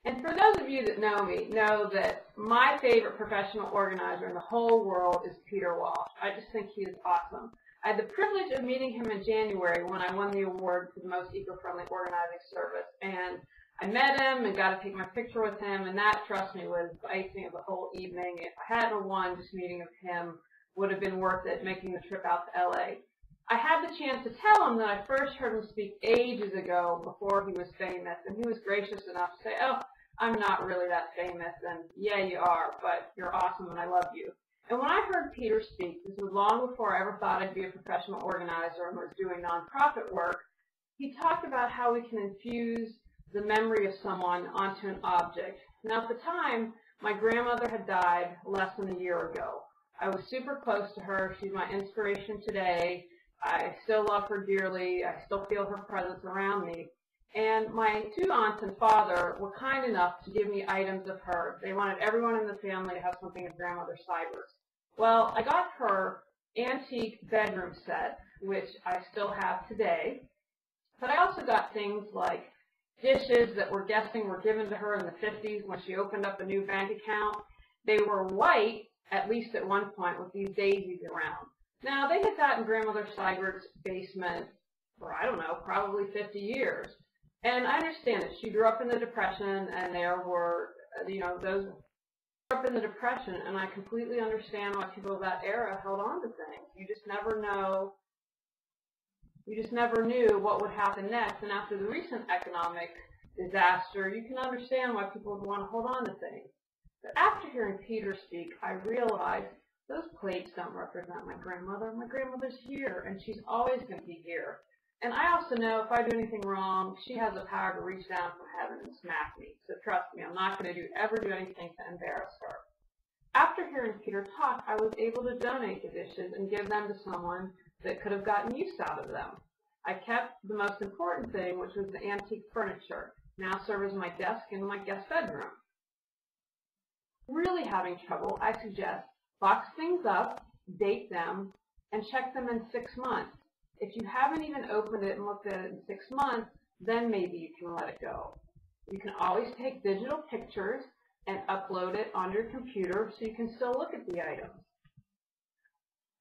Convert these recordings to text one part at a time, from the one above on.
And for those of you that know me, know that my favorite professional organizer in the whole world is Peter Walsh. I just think he is awesome. I had the privilege of meeting him in January when I won the award for the most eco-friendly organizing service. And I met him and got to take my picture with him, and that, trust me, was the icing of the whole evening. If I hadn't won, just meeting with him would have been worth it, making the trip out to LA. I had the chance to tell him that I first heard him speak ages ago before he was famous, and he was gracious enough to say, "Oh, I'm not really that famous," and "Yeah, you are, but you're awesome and I love you." And when I heard Peter speak, this was long before I ever thought I'd be a professional organizer and was doing nonprofit work, he talked about how we can infuse the memory of someone onto an object. Now, at the time, my grandmother had died less than a year ago. I was super close to her. She's my inspiration today. I still love her dearly. I still feel her presence around me. And my two aunts and father were kind enough to give me items of her. They wanted everyone in the family to have something of Grandmother Cyber's. Well, I got her antique bedroom set, which I still have today. But I also got things like dishes that we're guessing were given to her in the 50s when she opened up a new bank account. They were white, at least at one point, with these daisies around. Now, they had that in Grandmother Cyber's basement for, I don't know, probably 50 years. And I understand it. She grew up in the Depression, and there were, those grew up in the Depression, and I completely understand why people of that era held on to things. You just never know. You just never knew what would happen next. And after the recent economic disaster, you can understand why people would want to hold on to things. But after hearing Peter speak, I realized those plates don't represent my grandmother. My grandmother's here, and she's always going to be here. And I also know if I do anything wrong, she has the power to reach down from heaven and smack me. So trust me, I'm not going to ever do anything to embarrass her. After hearing Peter talk, I was able to donate the dishes and give them to someone that could have gotten use out of them. I kept the most important thing, which was the antique furniture, now serves as my desk in my guest bedroom. Really having trouble, I suggest box things up, date them, and check them in 6 months. If you haven't even opened it and looked at it in 6 months, then maybe you can let it go. You can always take digital pictures and upload it on your computer so you can still look at the items.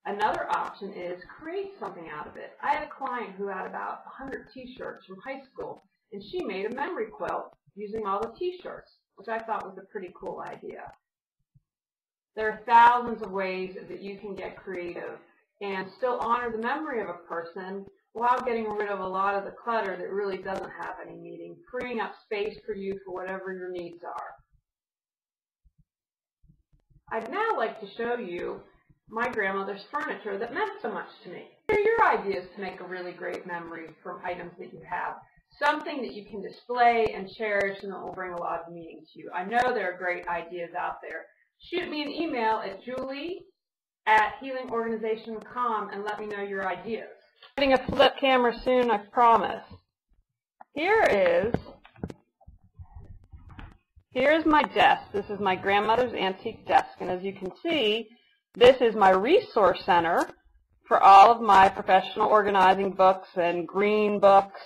Another option is create something out of it. I had a client who had about 100 t-shirts from high school, and she made a memory quilt using all the t-shirts, which I thought was a pretty cool idea. There are thousands of ways that you can get creative and still honor the memory of a person while getting rid of a lot of the clutter that really doesn't have any meaning, freeing up space for you for whatever your needs are. I'd now like to show you my grandmother's furniture that meant so much to me. What are your ideas to make a really great memory from items that you have? Something that you can display and cherish and that will bring a lot of meaning to you. I know there are great ideas out there. Shoot me an email at julie@healingorganization.com and let me know your ideas. Getting a flip camera soon, I promise. Here's my desk. This is my grandmother's antique desk, and as you can see, this is my resource center for all of my professional organizing books and green books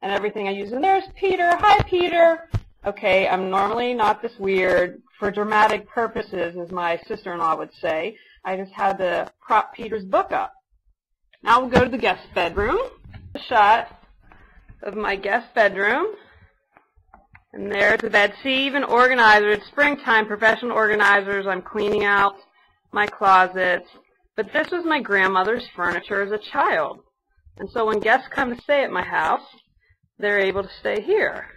and everything I use. And there's Peter. Hi, Peter. Okay, I'm normally not this weird. For dramatic purposes, as my sister-in-law would say, I just had to prop Peter's book up. Now we'll go to the guest bedroom. A shot of my guest bedroom. And there's the bed. See, even organizers, it's springtime, professional organizers, I'm cleaning out my closets. But this was my grandmother's furniture as a child. And so when guests come to stay at my house, they're able to stay here.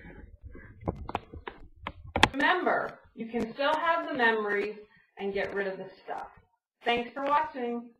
Remember, you can still have the memories and get rid of the stuff. Thanks for watching.